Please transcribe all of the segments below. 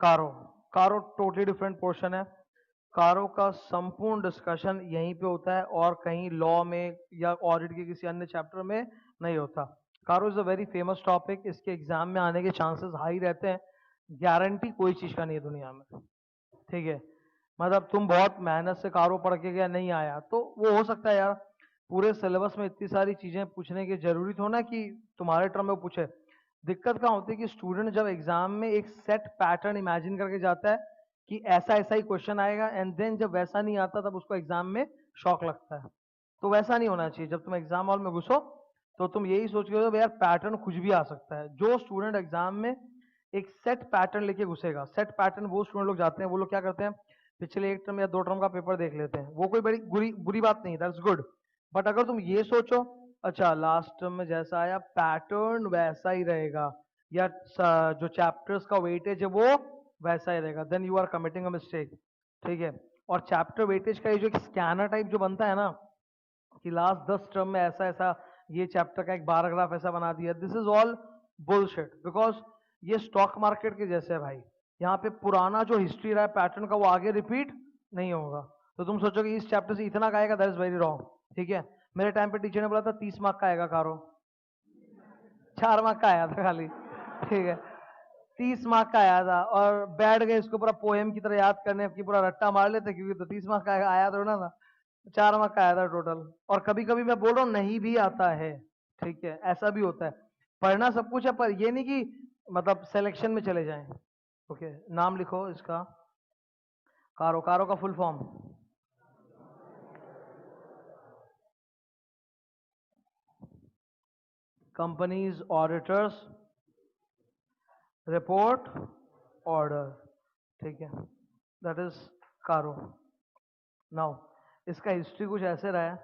कारो, कारो totally different portion है। कारो का संपूर्ण डिस्कशन यहीं पे होता है और कहीं लॉ में या ऑडिट के किसी अन्य चैप्टर में नहीं होता। कारो is a very famous topic, इसके एग्जाम में आने के चांसेस हाई रहते हैं, गारंटी कोई चीज का नहीं है दुनिया में, ठीक है। मतलब तुम बहुत मेहनत से कारो पढ़ के गया, नहीं आया तो वो हो सकता है यार, पूरे सिलेबस में इतनी सारी चीजें पूछने की जरूरी हो ना कि तुम्हारे टर्म में वो पूछे। दिक्कत क्या होती है कि स्टूडेंट जब एग्जाम में एक सेट पैटर्न इमेजिन करके जाता है कि ऐसा ऐसा ही क्वेश्चन आएगा, एंड देन जब वैसा नहीं आता तब उसको एग्जाम में शॉक लगता है। तो वैसा नहीं होना चाहिए। जब तुम एग्जाम हॉल में घुसो तो तुम यही सोच के हो यार पैटर्न कुछ भी आ सकता है। जो स्टूडेंट एग्जाम में एक सेट पैटर्न लेके घुसेगा, सेट पैटर्न वो स्टूडेंट लोग जाते हैं, वो लोग क्या करते हैं, पिछले एक टर्म या दो टर्म का पेपर देख लेते हैं, वो कोई बड़ी बुरी बुरी बात नहीं, दैट्स गुड। बट अगर तुम ये सोचो अच्छा लास्ट टर्म में जैसा आया पैटर्न वैसा ही रहेगा, या जो चैप्टर्स का वेटेज है वो वैसा ही रहेगा, then you are committing a mistake, ठीक है। और चैप्टर वेटेज का ये जो एक स्कैनर टाइप जो बनता है ना कि लास्ट 10 टर्म में ऐसा ऐसा ये चैप्टर का एक पैराग्राफ ऐसा बना दिया, this is all bullshit. Because ये स्टॉक मार्केट के जैसे है भाई, यहाँ पे पुराना जो हिस्ट्री रहा है पैटर्न का वो आगे रिपीट नहीं होगा। तो तुम सोचोगे इस चैप्टर से इतना का आएगा, दैट इज वेरी रॉन्ग, ठीक है। मेरे टाइम पे टीचर ने बोला था 30 मार्क का आएगा कारो, 4 मार्क का आया था खाली, ठीक है। 30 मार्क का आया था और बैठ गए इसको पूरा पोएम की तरह याद करने की, पूरा रट्टा मार लेते क्योंकि तो 30 मार्क का आया तो ना था, 4 मार्क का आया था टोटल। और कभी कभी मैं बोल रहा हूँ नहीं भी आता है, ठीक है, ऐसा भी होता है। पढ़ना सब कुछ है पर ये नहीं कि मतलब सिलेक्शन में चले जाएं। ओके, नाम लिखो इसका, कारो, कारो का full form companies auditors report order, ठीक है, दैट इज कारो। नाउ इसका हिस्ट्री कुछ ऐसे रहा है,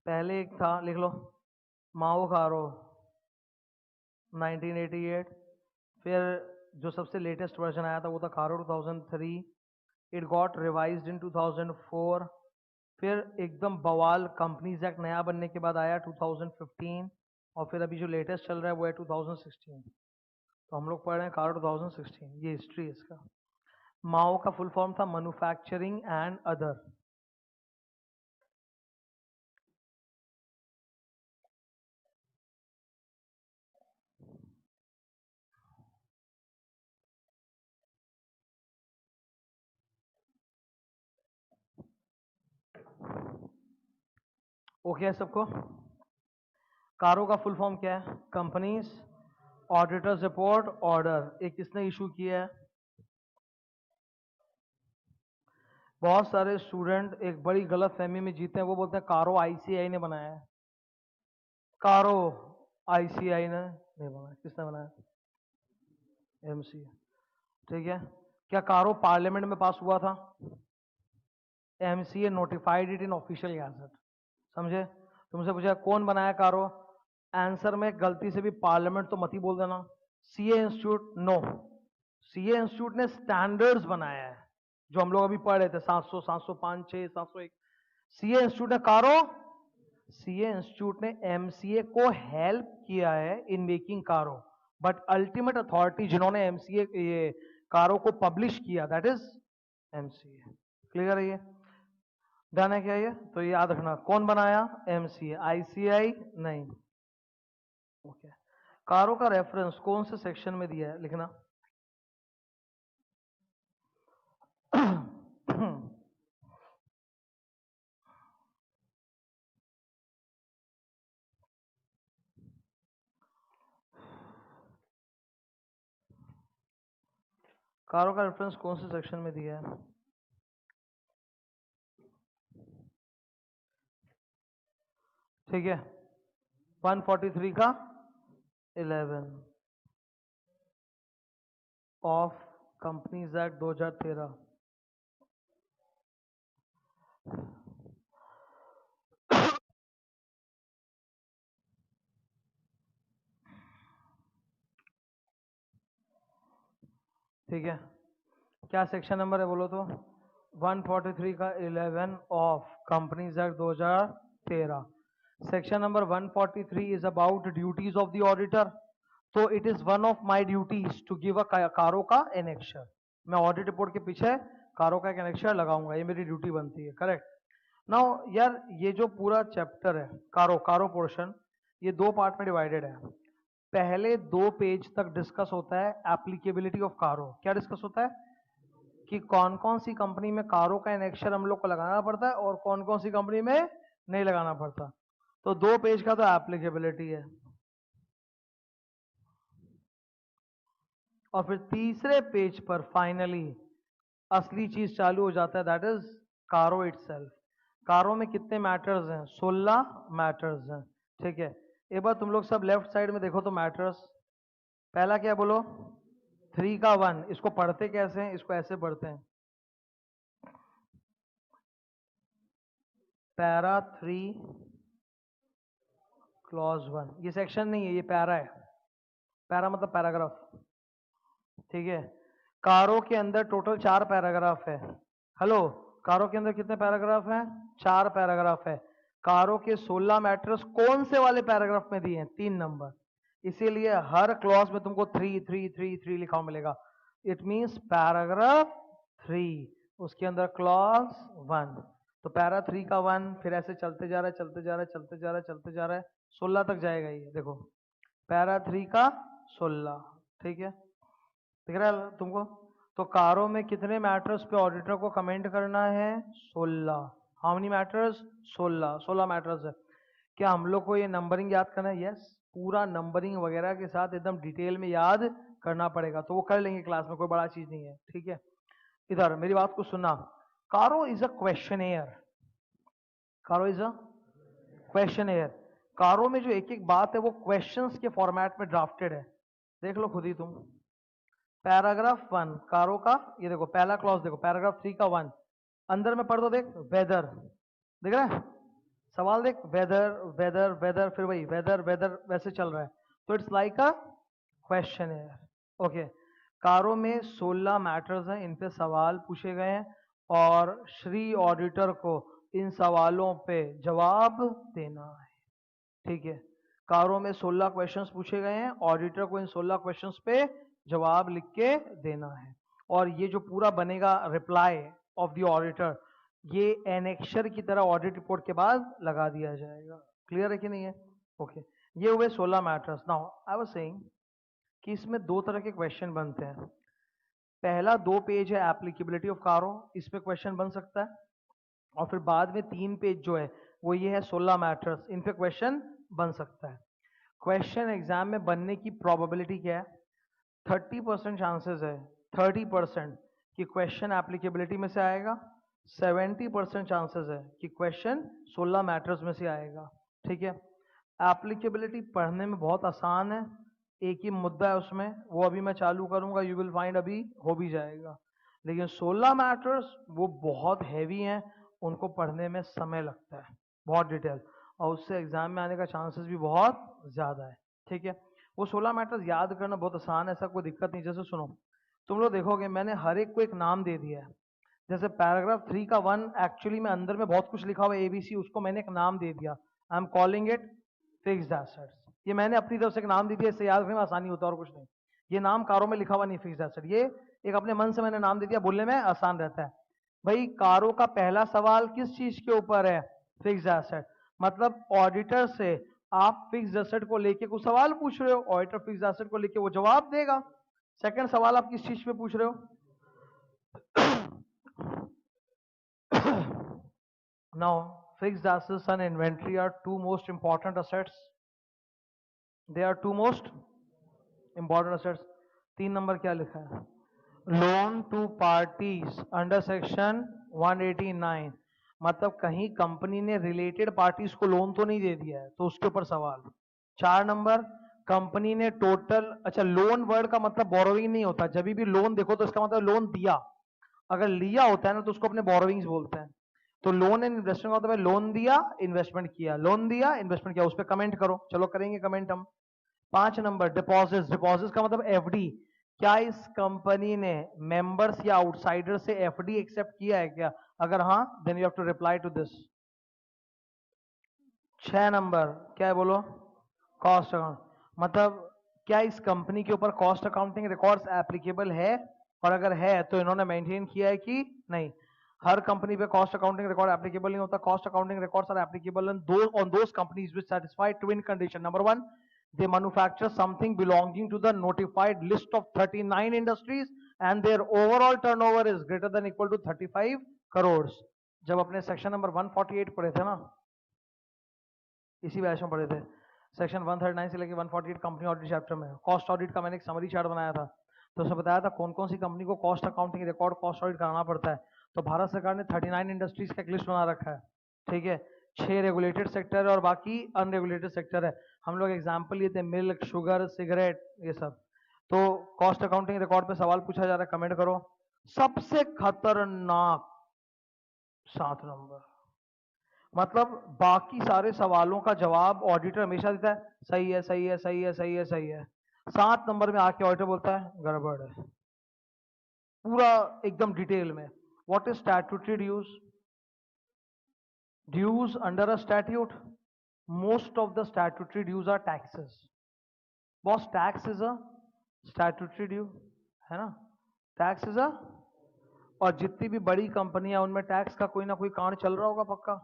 पहले एक था, लिख लो, माओ कारो 1988, फिर जो सबसे लेटेस्ट वर्जन आया था वो था कारो 2003, इट गॉट रिवाइज्ड इन 2004, फिर एकदम बवाल कंपनीज एक्ट नया बनने के बाद आया 2015, और फिर अभी जो लेटेस्ट चल रहा है वो है 2016। तो हम लोग पढ़ रहे हैं कारो 2016, ये हिस्ट्री है इसका। माओ का फुल फॉर्म था मैन्युफैक्चरिंग एंड अदर। ओके है सबको? कारो का फुल फॉर्म क्या है? Companies auditors report order. एक किसने इशू किया है? बहुत सारे स्टूडेंट एक बड़ी गलत फहमी में जीते हैं, वो बोलते हैं कारो आईसीआई ने बनाया है। कारो आईसीआई ने नहीं बनाया, किसने बनाया? एमसी, ठीक है। क्या कारो पार्लियामेंट में पास हुआ था? MCA notified it in official gazette, समझे? तुमसे पूछा कौन बनाया कारो, आंसर में गलती से भी पार्लियामेंट तो मत ही बोल देना। CA institute, no, CA institute ने स्टैंडर्ड्स बनाया है जो हम लोग अभी पढ़ रहे थे, 700, 705, 6, 701। सीए इंस्टीट्यूट ने कारो, सीए इंस्टीट्यूट ने एमसीए को हेल्प किया है इन मेकिंग कारो, बट अल्टीमेट अथॉरिटी जिन्होंने एमसीए ये कारो को पब्लिश किया, दैट इज एमसीए। क्लियर है ये? डन है क्या ये? तो ये याद रखना, कौन बनाया? एमसीए, आईसीआई नहीं। ओके, कारो का रेफरेंस कौन से सेक्शन में दिया है, लिखना। कारो का रेफरेंस कौन से सेक्शन में दिया है? ठीक है, 143 का 11 ऑफ कंपनीज एक्ट 2013। ठीक है, क्या सेक्शन नंबर है बोलो तो? 143 का 11 of companies act 2013। Section number 143 is about duties of the auditor. तो it is one of my duties to give a CARO का एनेक्शर। मैं ऑडिट रिपोर्ट के पीछे कारो का एक अनेक्शर लगाऊंगा, ये मेरी ड्यूटी बनती है, करेक्ट। नाउ यार ये जो पूरा चैप्टर है कारो पोर्शन, ये दो पार्ट में डिवाइडेड है। पहले 2 पेज तक डिस्कस होता है एप्लीकेबिलिटी ऑफ कारो। क्या डिस्कस होता है कि कौन कौन सी कंपनी में कारो का एनेक्शर हम लोग को लगाना पड़ता है और कौन कौन सी कंपनी में नहीं लगाना पड़ता। तो 2 पेज का तो एप्लीकेबिलिटी है, और फिर तीसरे पेज पर फाइनली असली चीज चालू हो जाता है, दैट इज कारो इटसेल्फ। कारो में कितने मैटर्स हैं? 16 मैटर्स हैं, ठीक है। एक बार तुम लोग सब लेफ्ट साइड में देखो तो मैटर्स, पहला क्या बोलो? 3 का 1। इसको पढ़ते कैसे हैं? इसको ऐसे पढ़ते हैं, पैरा 3 क्लॉज 1। ये सेक्शन नहीं है, ये पैरा है। पैरा मतलब पैराग्राफ, ठीक है। कारो के अंदर टोटल 4 पैराग्राफ है। हेलो, कारो के अंदर कितने पैराग्राफ हैं? 4 पैराग्राफ है। कारो के 16 मैटर्स कौन से वाले पैराग्राफ में दिए हैं? 3 नंबर। इसीलिए हर क्लॉज में तुमको 3 3 3 3 लिखा हुआ मिलेगा। इट मींस पैराग्राफ 3, उसके अंदर क्लॉज 1। तो पैरा 3 का 1, फिर ऐसे चलते जा रहा है, चलते जा रहा है, चलते जा रहा है, चलते जा रहा है, 16 तक जाएगा। ये देखो, पैरा 3 का 16, ठीक है। दिख रहा है तुमको? तो कारो में कितने मैटर्स पे ऑडिटर को कमेंट करना है? 16। How many matters? 16 मैटर्स है। क्या हम लोग को ये नंबरिंग याद करना है? यस, पूरा नंबरिंग वगैरह के साथ एकदम डिटेल में याद करना पड़ेगा, तो वो कर लेंगे क्लास में, कोई बड़ा चीज नहीं है, ठीक है। इधर मेरी बात को सुनना। कारो इज अ क्वेश्चनेयर। कारो इज अ क्वेश्चनेयर। कारो में जो एक एक बात है वो क्वेश्चंस के फॉर्मेट में ड्राफ्टेड है। देख लो खुद ही तुम। पैराग्राफ 1 कारो का, ये देखो पहला क्लॉज देखो, पैराग्राफ 3 का 1, अंदर में पढ़ दो, देख वेदर, दिख रहा है? सवाल देख, वेदर वेदर वेदर, फिर वही वेदर वेदर, वैसे चल रहा है। तो it's like a questionnaire, okay. कारो में 16 मैटर्स हैं, इन पे सवाल पूछे गए हैं और श्री ऑडिटर को इन सवालों पे जवाब देना है, ठीक है। कारो में 16 क्वेश्चंस पूछे गए हैं, ऑडिटर को इन 16 क्वेश्चंस पे जवाब लिख के देना है। और ये जो पूरा बनेगा रिप्लाई ऑफ द ऑडिटर, ये एनेक्शर की तरह ऑडिट रिपोर्ट के बाद लगा दिया जाएगा। क्लियर है कि नहीं है? ओके, ये हुए 16 matters. Now I was saying कि इसमें 2 तरह के क्वेश्चन बनते हैं। पहला 2 पेज है एप्लीकेबिलिटी ऑफ कारो, इस पे क्वेश्चन बन सकता है। और फिर बाद में 3 पेज जो है वो ये है 16 मैटर्स, इन पे क्वेश्चन बन सकता है। क्वेश्चन एग्जाम में बनने की प्रोबेबिलिटी क्या है? 30% चांसेस है, 30% कि क्वेश्चन एप्लीकेबिलिटी में से आएगा, 70% चांसेस है कि क्वेश्चन 16 मैटर्स में से आएगा, ठीक है। एप्लीकेबिलिटी पढ़ने में बहुत आसान है, एक ही मुद्दा है उसमें, वो अभी मैं चालू करूंगा, यू विल फाइंड अभी हो भी जाएगा। लेकिन 16 मैटर्स वो बहुत हैवी हैं, उनको पढ़ने में समय लगता है, बहुत डिटेल, और उससे एग्जाम में आने का चांसेस भी बहुत ज्यादा है, ठीक है। वो 16 मैटर्स याद करना बहुत आसान है, ऐसा कोई दिक्कत नहीं। जैसे सुनो, तुम लोग देखोगे मैंने हर एक को एक नाम दे दिया है। जैसे पैराग्राफ 3 का 1 एक्चुअली में अंदर में बहुत कुछ लिखा हुआ है ABC, उसको मैंने एक नाम दे दिया, I am calling it fixed assets. ये मैंने अपनी तरफ से एक नाम दे दिया, इससे याद रखने में आसानी होता है और कुछ नहीं। ये नाम कारो में लिखा हुआ नहीं फिक्स्ड एसेट, ये एक अपने मन से मैंने नाम दे दिया, बोलने में आसान रहता है। भाई कारो का पहला सवाल किस चीज के ऊपर है? Fixed asset. मतलब ऑडिटर से आप फिक्स्ड एसेट को लेके कुछ सवाल पूछ रहे हो, ऑडिटर फिक्स्ड एसेट को लेके वो जवाब देगा। सेकंड सवाल आप किस चीज पे पूछ रहे हो? Now, fixed assets and inventory are 2 most important assets. They are 2 most important assets. 3 number क्या लिखा है? Loan to parties under section 189। मतलब कहीं कंपनी ने रिलेटेड पार्टीज को लोन तो नहीं दे दिया है, तो उसके ऊपर सवाल। 4 नंबर, कंपनी ने टोटल, अच्छा लोन वर्ड का मतलब बोरोइंग नहीं होता, जब भी लोन देखो तो इसका मतलब लोन दिया, अगर लिया होता है ना तो उसको अपने बोरोइंग्स बोलते हैं। तो लोन एंड इन्वेस्टमेंट का मतलब है लोन दिया इन्वेस्टमेंट किया, लोन दिया इन्वेस्टमेंट किया, उस पर कमेंट करो। चलो करेंगे कमेंट हम। 5 नंबर, डिपॉजिट्स। डिपॉजिट्स का मतलब एफडी। क्या इस कंपनी ने मेंबर्स या आउटसाइडर से एफडी एक्सेप्ट किया है क्या? अगर हाँ, then you have to reply to this. 6 number क्या है बोलो? Cost account. मतलब क्या इस कंपनी के ऊपर कॉस्ट अकाउंटिंग रिकॉर्ड्स एप्लीकेबल है और अगर है तो इन्होंने मेंटेन किया है कि नहीं। हर कंपनी पे कॉस्ट अकाउंटिंग रिकॉर्ड एप्लीकेबल नहीं होता। Cost accounting records are applicable on those companies which satisfy twin condition. Number one, they manufacture something belonging to the notified list of 39 industries and their overall turnover is greater than equal to 35 crores. जब अपने section number 148 पढ़े थे ना, इसी batch में पढ़े थे, section 139 से लेकर 148 कंपनी ऑडिट चैप्टर में कॉस्ट ऑडिट का मैंने एक समरी चार्ट बनाया था, तो उसमें बताया था कौन कौन सी कंपनी को cost accounting record cost audit कराना पड़ता है। तो भारत सरकार ने 39 इंडस्ट्रीज का एक लिस्ट बना रखा है, ठीक है। 6 रेगुलेटेड सेक्टर है और बाकी अनरेगुलेटेड सेक्टर है। हम लोग एग्जाम्पल लिए थे मिल्क, शुगर, सिगरेट, ये सब। तो कॉस्ट अकाउंटिंग रिकॉर्ड पे सवाल पूछा जा रहा है, कमेंट करो। सबसे खतरनाक 7 नंबर, मतलब बाकी सारे सवालों का जवाब ऑडिटर हमेशा देता है सही है सही है सही है सही है सही है, 7 नंबर में आके ऑडिटर बोलता है गड़बड़ है, पूरा एकदम डिटेल में। What is statutory dues? Dues under a statute, most of the statutory dues are taxes. Boss tax is a statutory due, है ना, टैक्स इज अ। और जितनी भी बड़ी कंपनियां उनमें टैक्स का कोई ना कोई कांड चल रहा होगा, पक्का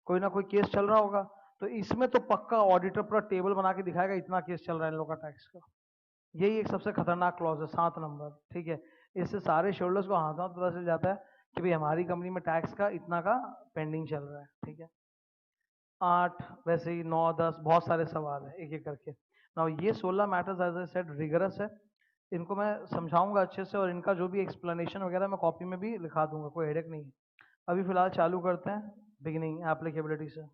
कोई ना कोई केस चल रहा होगा। तो इसमें तो पक्का ऑडिटर पूरा टेबल बना के दिखाएगा इतना केस चल रहा है इन लोगों का टैक्स का। यही एक सबसे खतरनाक क्लॉज है, 7 नंबर, ठीक है। इससे सारे शेयरहोल्डर्स को हाथ पता चल जाता है कि भाई हमारी कंपनी में टैक्स का इतना का पेंडिंग चल रहा है, ठीक है। 8, वैसे ही 9, 10 बहुत सारे सवाल है एक एक करके। नाउ ये 16 matters as I said rigorous है, इनको मैं समझाऊंगा अच्छे से और इनका जो भी एक्सप्लेनेशन वगैरह मैं कॉपी में भी लिखा दूंगा, कोई हेडेक नहीं है। अभी फिलहाल चालू करते हैं बिगिनिंग एप्लीकेबिलिटी से।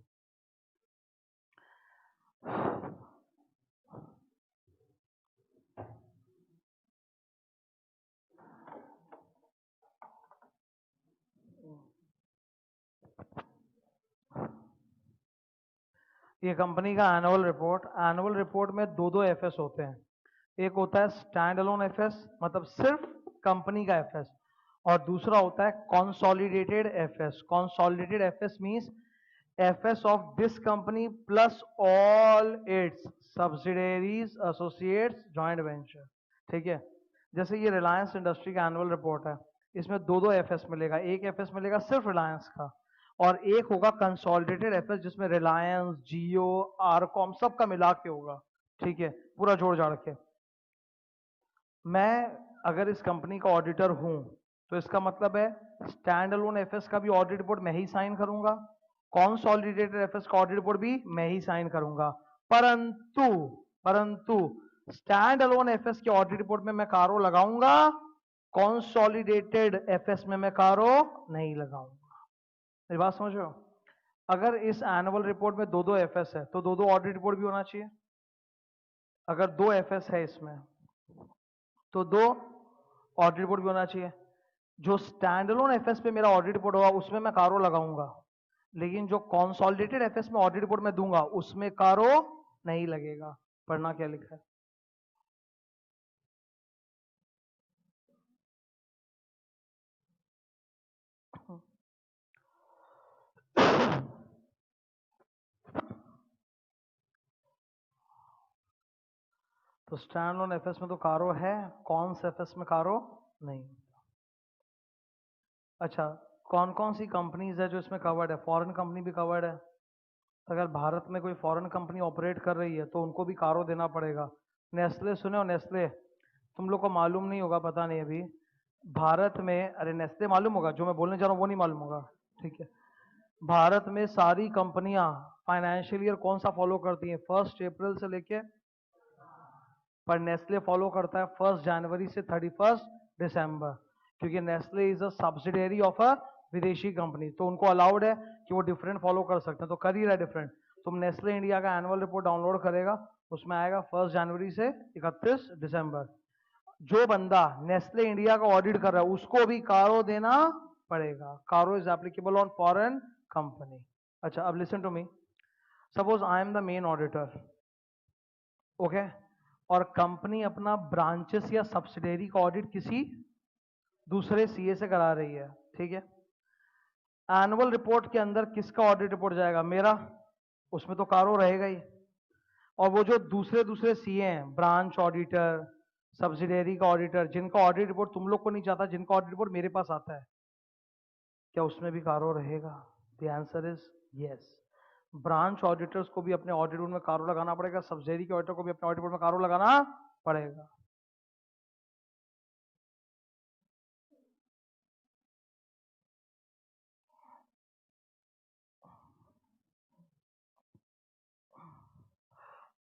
ये कंपनी का एनुअल रिपोर्ट में दो एफएस होते हैं। एक होता है स्टैंड अलोन एफएस, मतलब सिर्फ कंपनी का एफएस, और दूसरा होता है consolidated FS. Consolidated FS means FS of this company plus all it's subsidiaries, associates, joint venture, ठीक है। जैसे ये रिलायंस इंडस्ट्री का एनुअल रिपोर्ट है, इसमें दो एफएस मिलेगा। एक एफएस मिलेगा सिर्फ रिलायंस का और एक होगा कंसोलिडेटेड एफएस जिसमें रिलायंस, जियो, आरकॉम सबका मिला के होगा, ठीक है, पूरा जोड़ जाड़ के। मैं अगर इस कंपनी का ऑडिटर हूं तो इसका मतलब है स्टैंड अलोन एफएस का भी ऑडिट रिपोर्ट मैं ही साइन करूंगा, कॉन्सोलिडेटेड एफएस का ऑडिट रिपोर्ट भी मैं ही साइन करूंगा। परंतु परंतु स्टैंड अलोन एफएस के ऑडिट रिपोर्ट में मैं कारो लगाऊंगा, कॉन्सोलिडेटेड एफएस में मैं कारो नहीं लगाऊंगा। मेरी बात समझ रहे हो? अगर इस एनुअल रिपोर्ट में दो एफएस है तो दो ऑडिट रिपोर्ट भी होना चाहिए। अगर 2 एफएस है इसमें तो 2 ऑडिट रिपोर्ट भी होना चाहिए। जो स्टैंड अलोन एफएस पे मेरा ऑडिट रिपोर्ट होगा उसमें मैं कारो लगाऊंगा, लेकिन जो कॉन्सोलिडेटेड एफएस में ऑडिट रिपोर्ट में दूंगा उसमें कारो नहीं लगेगा। पढ़ना क्या लिखा है? तो स्टैंड अलोन एफएस में तो कारो है, कॉन्स एफएस में कारो नहीं। अच्छा, कौन कौन सी कंपनीज है जो इसमें कवर्ड है? फॉरेन कंपनी भी कवर्ड है। अगर भारत में कोई फॉरेन कंपनी ऑपरेट कर रही है तो उनको भी कारो देना पड़ेगा। नेस्ले सुने हो? नेस्ले, तुम लोग को मालूम नहीं होगा, पता नहीं अभी। भारत में, अरे नेस्ले मालूम होगा, जो मैं बोलने जा रहा हूँ वो नहीं मालूम होगा, ठीक है। भारत में सारी कंपनियां फाइनेंशियल ईयर कौन सा फॉलो करती हैं? 1 अप्रैल से लेके, पर नेस्ले फॉलो करता है 1 जनवरी से 31 दिसंबर, क्योंकि Nestle is a subsidiary of अ विदेशी कंपनी, तो उनको अलाउड है कि वो डिफरेंट फॉलो कर सकते हैं, तो कर ही रहा है डिफरेंट। तुम नेस्ले इंडिया का एनुअल रिपोर्ट डाउनलोड करेगा, उसमें आएगा 1 जनवरी से 31 दिसंबर। जो बंदा नेस्ले इंडिया का ऑडिट कर रहा है उसको भी कारो देना पड़ेगा। CARO is applicable on foreign company. अच्छा, अब listen to me. Suppose I am the main auditor, okay, और कंपनी अपना ब्रांचेस या सब्सिडियरी का ऑडिट किसी दूसरे सीए से करा रही है, ठीक है। एनुअल रिपोर्ट के अंदर किसका ऑडिट रिपोर्ट जाएगा? मेरा। उसमें तो कारो रहेगा ही। और वो जो दूसरे सीए हैं, ब्रांच ऑडिटर, सब्सिडियरी का ऑडिटर, जिनका ऑडिट रिपोर्ट तुम लोग को नहीं चाहता, जिनका ऑडिट रिपोर्ट मेरे पास आता है, क्या उसमें भी कारो रहेगा? The answer is yes. Branch auditors को भी अपने ऑडिट रिपोर्ट में कारो लगाना पड़ेगा, सब्सिडियरी के ऑडिटर को भी अपने ऑडिट रिपोर्ट में कारो लगाना पड़ेगा।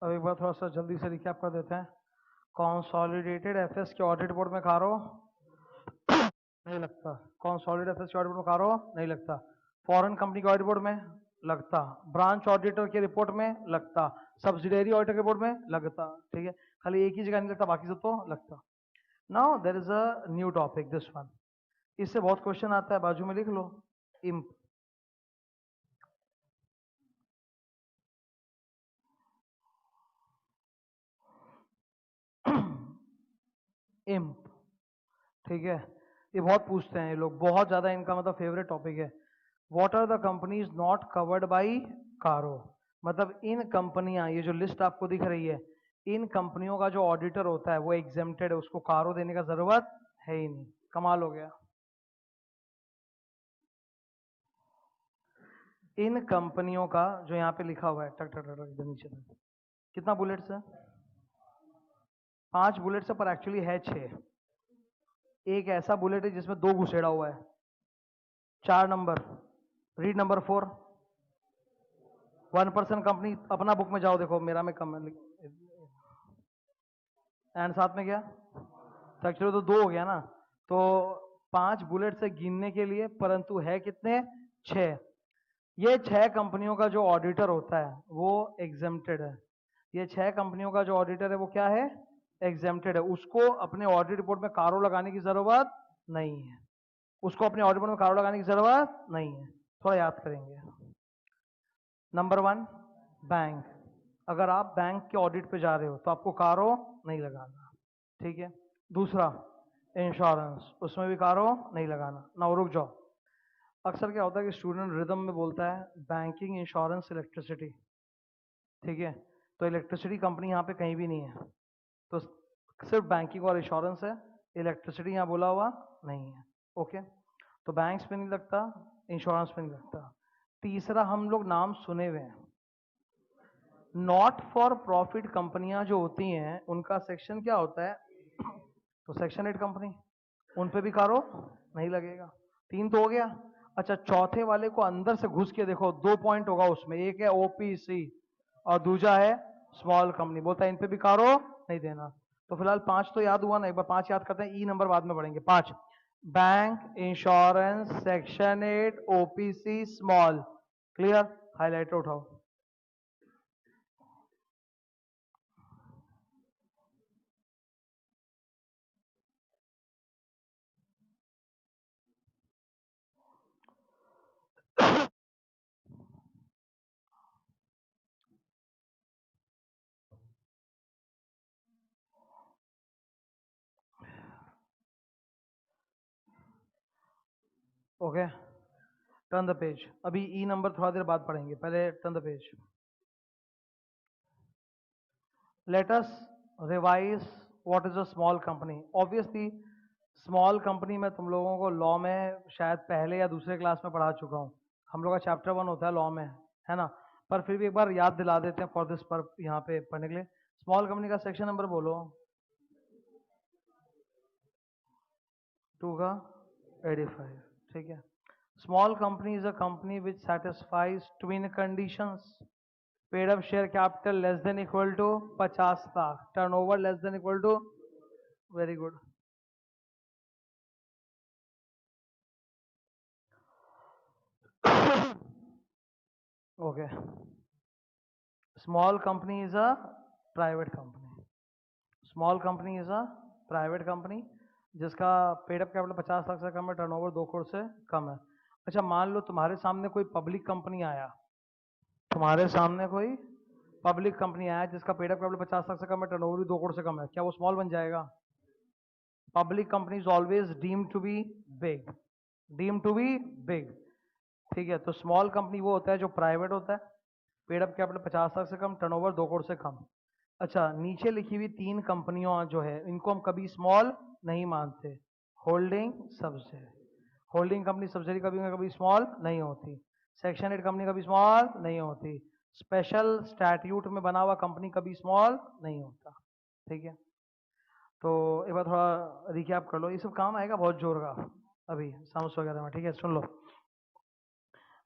अब एक बार थोड़ा सा जल्दी से रिकैप कर देते हैं। कंसोलिडेटेड एफएस के ऑडिट रिपोर्ट में कारो नहीं लगता, कंसोलिडेटेड एफएस के ऑडिट रिपोर्ट में कारो नहीं लगता, फॉरेन कंपनी के ऑडिट रिपोर्ट में लगता, ब्रांच ऑडिटर के रिपोर्ट में लगता, सब्सिडियरी ऑडिटर के रिपोर्ट में लगता। ठीक है, खाली एक ही जगह नहीं लगता, बाकी सब तो लगता। Now there is a new topic, this one, इससे बहुत क्वेश्चन आता है, बाजू में लिख लो, इम्प। इम्प, ठीक है, ये बहुत पूछते हैं ये लोग, बहुत ज्यादा इनका मतलब फेवरेट टॉपिक है। What are the companies not covered by CARO, मतलब इन कंपनियां, ये जो लिस्ट आपको दिख रही है, इन कंपनियों का जो ऑडिटर होता है वो एग्जेम्प्टेड है, उसको कारो देने का जरूरत है ही नहीं। कमाल हो गया। इन कंपनियों का जो यहाँ पे लिखा हुआ है, टक टक टक इधर नीचे तक, कितना बुलेट्स है? 5 बुलेट्स है, पर एक्चुअली है 6। एक ऐसा बुलेट है जिसमें 2 घुसेड़ा हुआ है। 4 नंबर, रीड नंबर 4, 1% कंपनी, अपना बुक में जाओ देखो, मेरा में कम है, एंड साथ में क्या, तो एक्चुअली तो 2 हो गया ना, तो 5 बुलेट से गिनने के लिए, परंतु है कितने, 6। ये 6 कंपनियों का जो ऑडिटर होता है वो एग्जेम्प्टेड है। ये 6 कंपनियों का जो ऑडिटर है वो क्या है, एग्जेम्प्टेड है, उसको अपने ऑडिट रिपोर्ट में कारो लगाने की जरूरत नहीं है, उसको अपने ऑडिट रिपोर्ट में कारो लगाने की जरूरत नहीं है। थोड़ा याद करेंगे। नंबर 1, बैंक, अगर आप बैंक के ऑडिट पे जा रहे हो तो आपको कारो नहीं लगाना, ठीक है। दूसरा, इंश्योरेंस, उसमें भी कारो नहीं लगाना ना। रुक जाओ, अक्सर क्या होता है कि स्टूडेंट रिदम में बोलता है बैंकिंग, इंश्योरेंस, इलेक्ट्रिसिटी, ठीक है, तो इलेक्ट्रिसिटी कंपनी यहाँ पे कहीं भी नहीं है, तो सिर्फ बैंकिंग और इंश्योरेंस है, इलेक्ट्रिसिटी यहाँ बोला हुआ नहीं है। ओके, तो बैंक्स पे नहीं लगता, इंश्योरेंस पे नहीं लगता। तीसरा, हम लोग नाम सुने हुए हैं, नॉट फॉर प्रॉफिट कंपनियां जो होती हैं उनका सेक्शन क्या होता है, तो सेक्शन 8 कंपनी, उन पे भी कारो नहीं लगेगा। 3 तो हो गया। अच्छा, चौथे वाले को अंदर से घुस के देखो, 2 पॉइंट होगा उसमें, एक है ओपीसी और दूसरा है स्मॉल कंपनी, बोलता है इन पे भी कारो नहीं देना। तो फिलहाल 5 तो याद हुआ ना, एक बार 5 याद करते हैं, ई नंबर बाद में पढ़ेंगे। 5, bank, insurance, section 8, OPC, small, clear, highlighter उठाओ। ओके, टर्न द पेज, अभी ई नंबर थोड़ा देर बाद पढ़ेंगे, पहले turn the page. Let us revise what is a small company. Obviously small company में तुम लोगों को लॉ में शायद पहले या दूसरे क्लास में पढ़ा चुका हूँ, हम लोग का चैप्टर 1 होता है लॉ में, है ना, पर फिर भी एक बार याद दिला देते हैं फॉर दिस पर यहाँ पे पढ़ने के लिए। स्मॉल कंपनी का सेक्शन नंबर बोलो, 2 का 85, ठीक है। Small company is a company which satisfies twin conditions, paid up share capital less than equal to 50 lakh, turnover less than equal to, very good. Okay, small company is a private company, small company is a private company जिसका paid up capital 50 lakh से कम है, turnover 2 crore से कम है। अच्छा, मान लो तुम्हारे सामने कोई पब्लिक कंपनी आया, तुम्हारे सामने कोई पब्लिक कंपनी आया जिसका पेड अप कैपिटल 50 लाख से कम है, टर्नओवर भी 2 करोड़ से कम है, क्या वो स्मॉल बन जाएगा? Public company is always deemed to be big, deemed to be big, ठीक है। तो स्मॉल कंपनी वो होता है जो प्राइवेट होता है, पेड अप कैपिटल 50 लाख से कम, टर्नओवर 2 करोड़ से कम। अच्छा, नीचे लिखी हुई 3 कंपनियों जो है इनको हम कभी स्मॉल नहीं मानते। Holding subsidiary, holding company subsidiary कभी कभी स्मॉल नहीं होती। सेक्शन 8 कंपनी कभी स्मॉल नहीं होती। स्पेशल स्टैट्यूट में बना हुआ कंपनी कभी स्मॉल नहीं होता। ठीक है, तो एक बार थोड़ा रिकैप कर लो, ये सब काम आएगा बहुत जोर का अभी सम्स वगैरह में। ठीक है, सुन लो।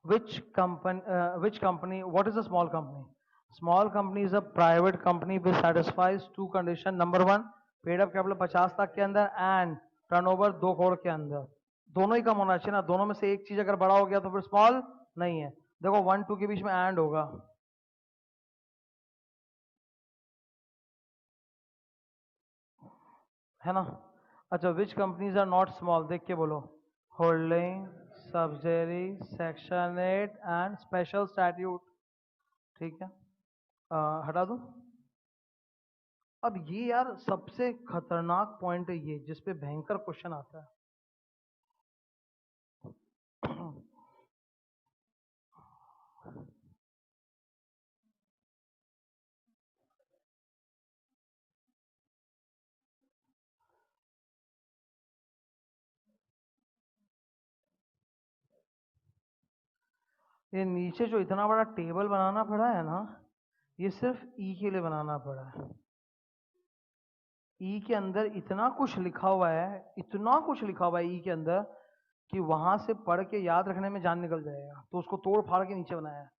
which company, what is a small company? Small company is a private company which satisfies two condition. Number one, paid up capital 50 lakh के अंदर and turnover 2 करोड़ के अंदर। दोनों ही कम होना चाहिए ना, दोनों में से एक चीज अगर बड़ा हो गया तो फिर स्मॉल नहीं है। देखो 1 2 के बीच में एंड होगा, है ना। अच्छा, which companies are not small, देख के बोलो। Holding subsidiary, section 8 and special statute. ठीक है, हटा दो। अब ये यार सबसे खतरनाक पॉइंट है ये, जिसपे भयंकर क्वेश्चन आता है। ये नीचे जो इतना बड़ा टेबल बनाना पड़ा है ना, ये सिर्फ ई के लिए बनाना पड़ा है। ई के अंदर इतना कुछ लिखा हुआ है, इतना कुछ लिखा हुआ है ई के अंदर, कि वहां से पढ़ के याद रखने में जान निकल जाएगा। तो उसको तोड़ फाड़ के नीचे बनाया है।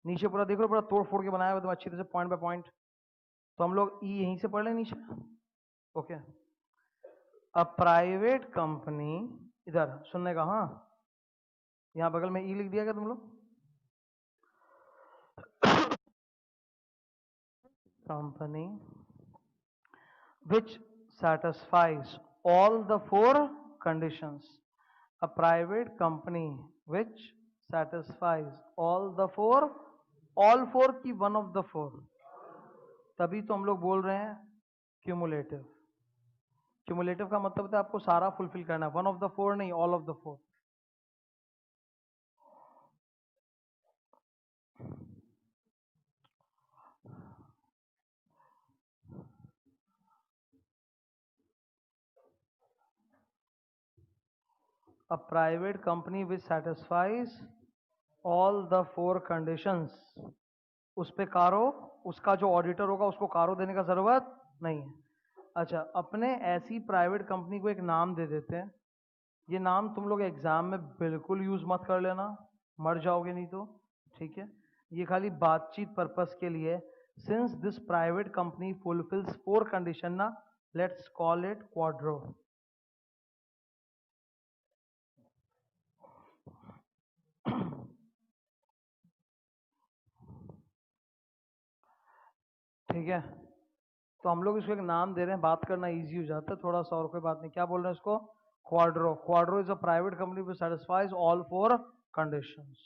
नीचे पूरा देख लो, पूरा तोड़ फोड़ के बनाया हुआ एकदम अच्छी तरह से, पॉइंट बाय पॉइंट। तो हम लोग ई यहीं से पढ़ लें नीचे। ओके, अ प्राइवेट कंपनी, इधर सुनने का, हाँ यहाँ बगल में ई लिख दिया क्या तुम लोग? Company which satisfies all the 4 conditions. A private company which satisfies all the 4, all 4 की one of the 4, तभी तो हम लोग बोल रहे हैं क्यूमुलेटिव। क्यूमुलेटिव का मतलब होता है आपको सारा फुलफिल करना है, वन ऑफ द 4 नहीं, all of the 4। A private company which satisfies all the 4 conditions, उस पे कारो, उसका जो ऑडिटर होगा उसको कारो देने का जरूरत नहीं है। अच्छा, अपने ऐसी प्राइवेट कंपनी को एक नाम दे देते हैं। ये नाम तुम लोग एग्जाम में बिल्कुल यूज मत कर लेना, मर जाओगे नहीं तो। ठीक है, ये खाली बातचीत पर्पस के लिए। Since this private company fulfils 4 condition ना, लेट्स कॉल इट क्वाड्रो। ठीक है, तो हम लोग इसको एक नाम दे रहे हैं, बात करना इजी हो जाता है थोड़ा सा, और कोई बात नहीं। क्या बोल रहे हैं इसको? Quadro. Quadro is a private company which satisfies all 4 conditions.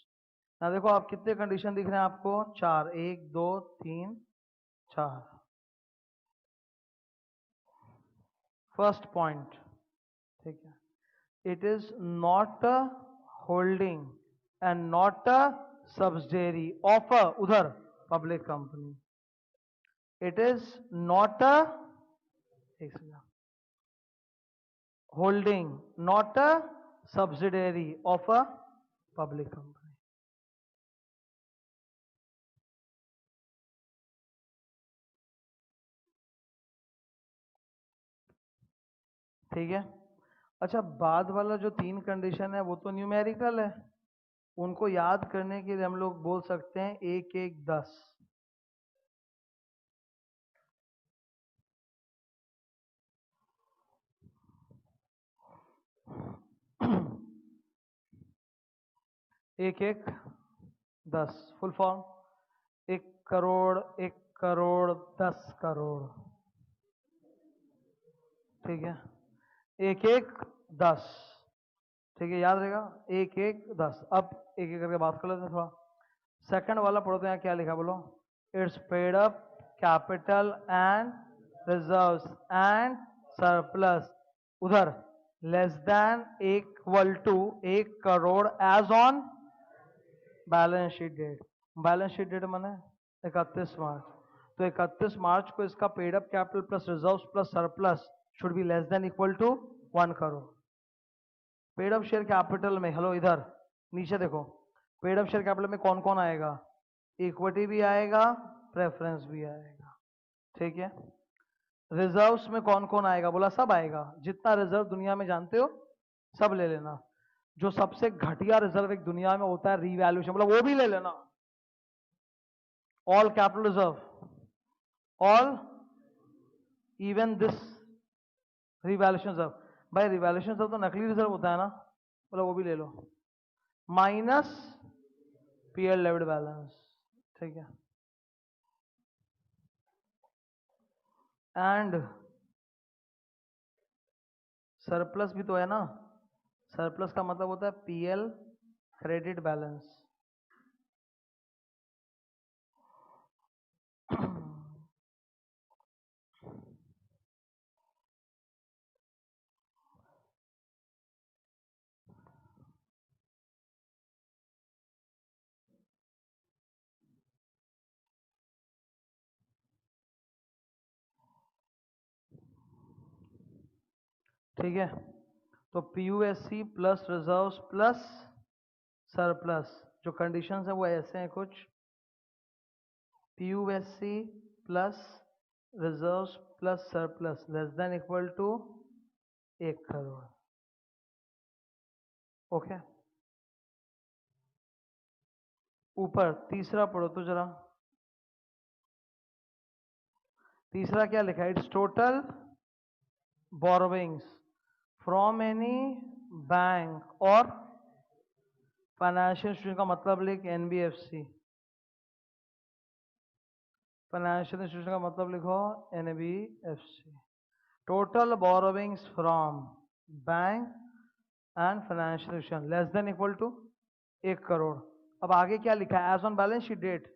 ना देखो, आप कितने कंडीशन दिख रहे हैं आपको? 4, 1 2 3 4। फर्स्ट पॉइंट, ठीक है, it is not a holding and not a subsidiary of a उधर public company. It is not a, एक second, holding, not a subsidiary of a public company. ठीक है, अच्छा, बाद वाला जो 3 कंडीशन है वो तो न्यूमेरिकल है, उनको याद करने के लिए हम लोग बोल सकते हैं 1 1 10। एक एक 10 फुल फॉर्म 1 करोड़, 1 करोड़ 10 करोड़। ठीक है, 1 1 10। ठीक है, याद रहेगा, 1 1 10। अब एक एक करके बात कर लेते हैं थोड़ा। सेकंड वाला पढ़ो तो यहाँ क्या लिखा बोलो? It's paid up capital and reserves and surplus, उधर less than equal to 1 crore as on balance sheet date. Balance sheet date माने 31 मार्च। तो 31 मार्च को इसका paid up capital plus reserves plus surplus should be less than equal to 1 crore. Paid up share capital में, hello इधर नीचे देखो, पेड अप शेयर कैपिटल में कौन कौन आएगा? इक्विटी भी आएगा, प्रेफरेंस भी आएगा, ठीक है। रिजर्व्स में कौन कौन आएगा? बोला सब आएगा, जितना रिजर्व दुनिया में जानते हो सब ले लेना। जो सबसे घटिया रिजर्व एक दुनिया में होता है रीवैल्यूएशन, बोला वो भी ले लेना। All capital reserve, all even this revaluation reserve. भाई रिवैल्यूएशन रिजर्व तो नकली रिजर्व होता है ना, बोला वो भी ले लो, माइनस पीएल डेबिट बैलेंस, ठीक है। एंड सरप्लस भी तो है ना, सरप्लस का मतलब होता है पीएल क्रेडिट बैलेंस। ठीक है, तो PUSC plus reserves plus surplus, जो कंडीशंस है वो ऐसे हैं कुछ, PUSC plus reserves plus surplus less than equal to 1 crore. Okay, ऊपर तीसरा पढ़ो तो जरा, तीसरा क्या लिखा है? It's total borrowings from any bank और फाइनेंशियल इंस्टीट्यूशन, का मतलब लिख एनबीएफसी, फाइनेंशियल इंस्टीट्यूशन का मतलब लिखो NBFC. Total borrowings from bank and financial institution less than equal to 1 crore. अब आगे क्या लिखा है? As on balance sheet date,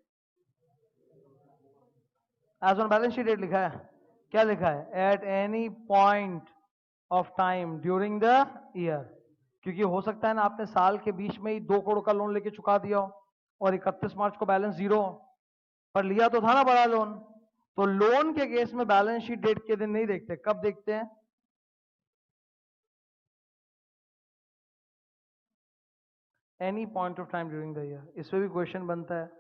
as on balance sheet date लिखा है, क्या लिखा है? At any point of time during the year, क्योंकि हो सकता है ना आपने साल के बीच में ही 2 करोड़ का लोन लेके चुका दिया हो और 31 मार्च को बैलेंस 0 हो, पर लिया तो था ना बड़ा लोन। तो लोन के केस में बैलेंस शीट डेट के दिन नहीं देखते, कब देखते हैं? Any point of time during the year. इस पे भी क्वेश्चन बनता है,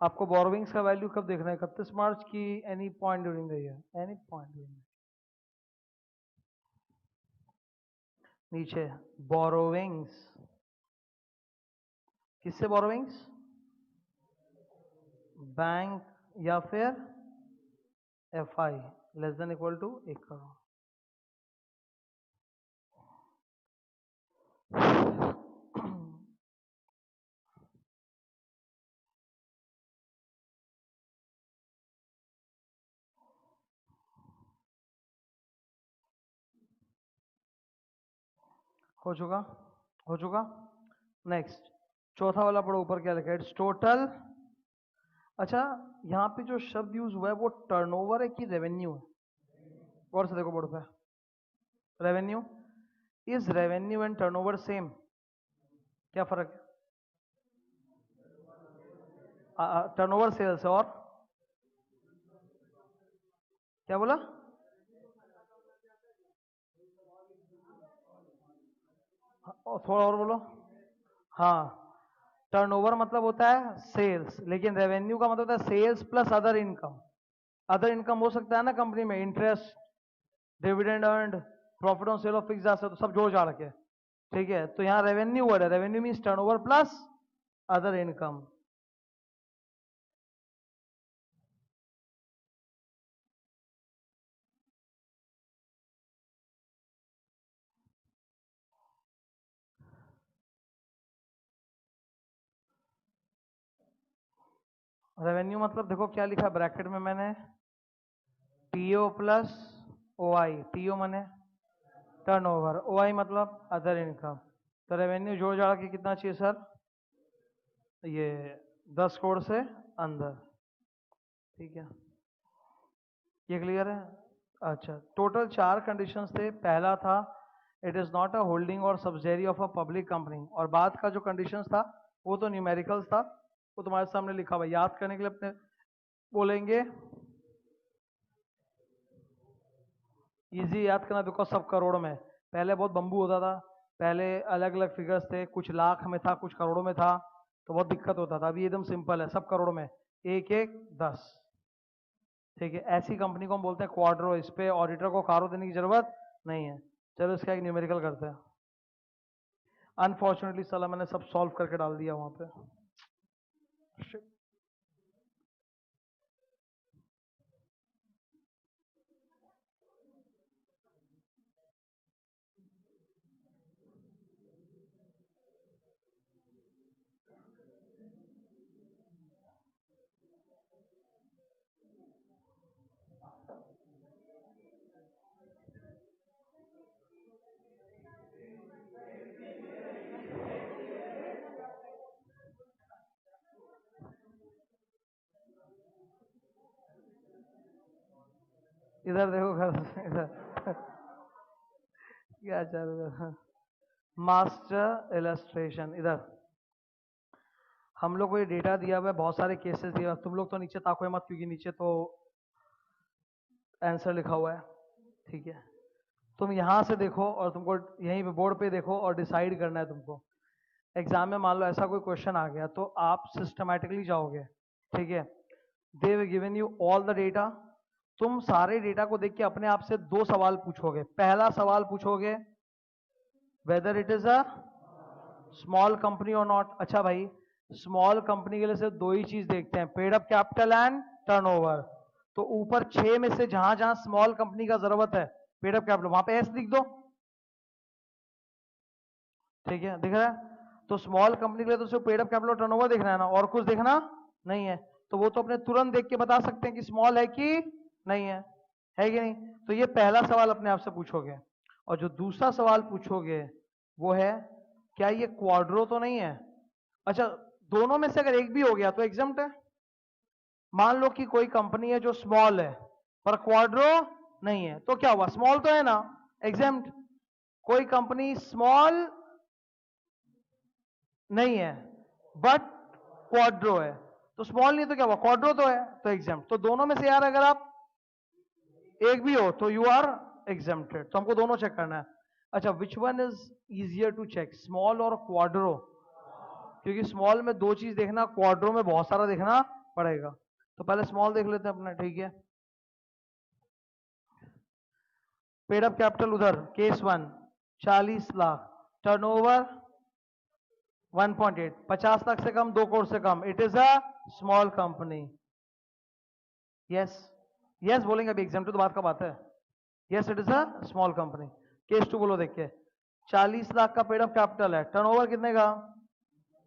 आपको बोरोविंग्स का वैल्यू कब देखना है? 31 मार्च की any point during the year, any point during. नीचे बोरोविंग्स, किससे बोरोविंग्स? बैंक या फिर FI less than equal to 1 crore. हो चुका, हो चुका। नेक्स्ट चौथा वाला पढ़ो, ऊपर क्या लिखा है? It's total. अच्छा, यहाँ पे जो शब्द यूज हुआ है वो टर्नओवर है कि रेवेन्यू है? और से देखो बोर्ड पे, revenue. Is revenue and turnover same? क्या फर्क है? टर्नओवर सेल्स और क्या बोला? थोड़ा और बोलो। हाँ, टर्नओवर मतलब होता है सेल्स, लेकिन रेवेन्यू का मतलब होता है sales plus other income. Other income हो सकता है ना कंपनी में, interest, dividend earned, profit on sale of fixed asset, तो सब जोड़ जाड़ के, ठीक है। तो यहाँ रेवेन्यू वर्ड है, revenue means turnover plus other income. Revenue मतलब देखो क्या लिखा है ब्रैकेट में मैंने, टीओ प्लस ओआई। टीओ माने टर्नओवर, ओआई मतलब अदर इनकम। तो रेवेन्यू जोड़ जाड़ के कितना चाहिए सर? ये 10 करोड़ से अंदर, ठीक है। ये क्लियर है? अच्छा, टोटल 4 कंडीशंस थे। पहला था it is not a holding और subsidiary of a public company, और बाद का जो कंडीशंस था वो तो न्यूमेरिकल्स था, वो तुम्हारे सामने लिखा हुआ, याद करने के लिए अपने बोलेंगे इजी याद करना, बिकॉज सब करोड़ में। पहले बहुत बम्बू होता था, पहले अलग अलग फिगर्स थे, कुछ लाख में था, कुछ करोड़ों में था, तो बहुत दिक्कत होता था। अभी एकदम सिंपल है, सब करोड़ में, एक एक 10। ठीक है, ऐसी कंपनी को हम बोलते हैं क्वाड्रो। इस पे ऑडिटर को कारो देने की जरूरत नहीं है। चलो इसका एक न्यूमेरिकल करते हैं। अनफॉर्चुनेटली साला मैंने सब सॉल्व करके डाल दिया वहां पे। Shit. इधर देखो घर, इधर क्या चल रहा है। मास्टर इलस्ट्रेशन, इधर हम लोग को ये डेटा दिया हुआ है, बहुत सारे केसेस दिया हुआ है। तुम लोग तो नीचे ताको मत, क्योंकि नीचे तो आंसर लिखा हुआ है। ठीक है, तुम यहां से देखो और तुमको यहीं पे बोर्ड पे देखो और डिसाइड करना है तुमको। एग्जाम में मान लो ऐसा कोई क्वेश्चन आ गया तो आप सिस्टमैटिकली जाओगे। ठीक है, they will given you all the data. तुम सारे डेटा को देख के अपने आप से दो सवाल पूछोगे। पहला सवाल पूछोगे whether it is a small company और नॉट। अच्छा भाई, स्मॉल कंपनी के लिए सिर्फ दो ही चीज देखते हैं, paid up capital and turnover. तो ऊपर 6 में से जहां जहां स्मॉल कंपनी का जरूरत है पेड अप कैपिटल, वहां पे एस लिख दो। ठीक है, दिख रहा है? तो स्मॉल कंपनी के लिए तो सिर्फ पेड अप कैपिटल टर्नओवर देखना है ना, और कुछ देखना नहीं है। तो वो तो अपने तुरंत देख के बता सकते हैं कि स्मॉल है कि नहीं है कि नहीं। तो ये पहला सवाल अपने आप से पूछोगे। और जो दूसरा सवाल पूछोगे वो है क्या ये क्वाड्रो तो नहीं है। अच्छा, दोनों में से अगर एक भी हो गया तो एग्जम्प्ट है। मान लो कि कोई कंपनी है जो स्मॉल है पर क्वाड्रो नहीं है, तो क्या हुआ, स्मॉल तो है ना, एग्जम्प्ट। कोई कंपनी स्मॉल नहीं है बट क्वाड्रो है, तो स्मॉल नहीं तो क्या हुआ, क्वाड्रो तो है, तो एग्जम्प्ट। तो दोनों में से यार अगर आप एक भी हो तो यू आर एग्जम्प्टेड। तो हमको दोनों चेक करना है। अच्छा, which one is easier to check, small और क्वाड्रो? क्योंकि स्मॉल में दो चीज देखना, क्वाड्रो में बहुत सारा देखना पड़ेगा। तो पहले स्मॉल देख लेते हैं अपना। ठीक है, पेड अप कैपिटल उधर केस 1 40 लाख, टर्नओवर 1.8, 50 लाख से कम, 2 करोड़ से कम, it is a small company. Yes, yes बोलेंगे, अभी एग्जाम तो बात का बात है। Yes, it is a small company. Case 2 बोलो देख के। 40 लाख का पेड अप कैपिटल है, टर्नओवर कितने का,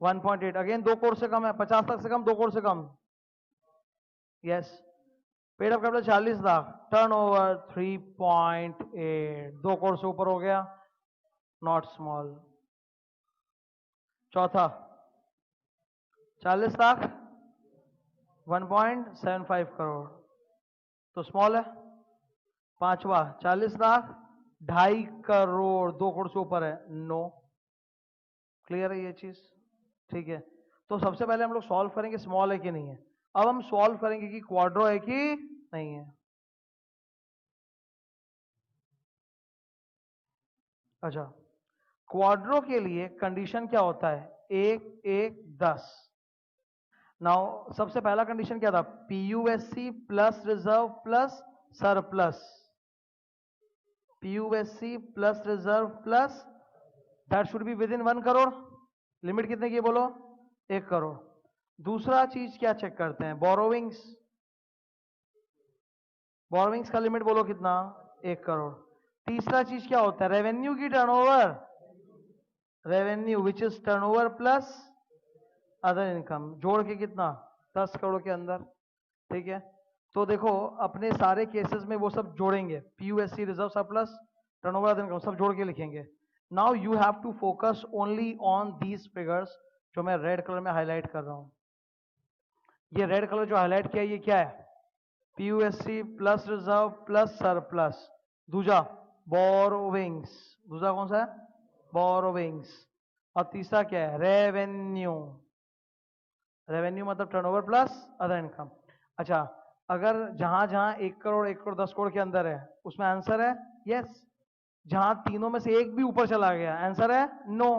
1.8, अगेन 2 करोड़ से कम है, 50 लाख से कम, 2 करोड़ से कम। Yes, paid up capital 40 lakh, turnover 3.8, 2 crore से ऊपर हो गया, नॉट स्मॉल। चौथा 40 लाख 1.75 करोड़, तो स्मॉल है। पांचवा 40 लाख 2.5 करोड़, 2 करोड़ से ऊपर है, नो। क्लियर है ये चीज? ठीक है, तो सबसे पहले हम लोग सॉल्व करेंगे स्मॉल है कि नहीं है। अब हम सॉल्व करेंगे कि क्वाड्रो है कि नहीं है। अच्छा, क्वाड्रो के लिए कंडीशन क्या होता है, 1 1 10। नाउ सबसे पहला कंडीशन क्या था, PUSC plus reserve plus surplus. PUSC plus reserve plus, that should be within 1 crore. Limit कितने की बोलो, 1 करोड़। दूसरा चीज क्या चेक करते हैं, बोरोविंग्स। बोरोविंग्स का लिमिट बोलो कितना, 1 करोड़। तीसरा चीज क्या होता है, रेवेन्यू की turnover, revenue which is turnover plus other income, जोड़ के कितना, 10 करोड़ के अंदर। ठीक है, तो देखो अपने सारे केसेस में वो सब जोड़ेंगे, PUSC reserve surplus turnover other income सब जोड़ के लिखेंगे। Now you have to focus only on these figures जो मैं रेड कलर में हाईलाइट कर रहा हूं। ये रेड कलर जो हाईलाइट किया ये क्या है, PUSC plus reserve plus surplus. दूसरा बोरोविंग्स, दूसरा कौन सा है, बोरोविंग्स। और तीसरा क्या है, रेवेन्यू। रेवेन्यू मतलब टर्नओवर प्लस अदर इनकम। अच्छा, अगर जहां जहां 1 करोड़ 1 करोड़ 10 करोड़ के अंदर है उसमें आंसर है यस। जहां तीनों में से एक भी ऊपर चला गया आंसर है नो।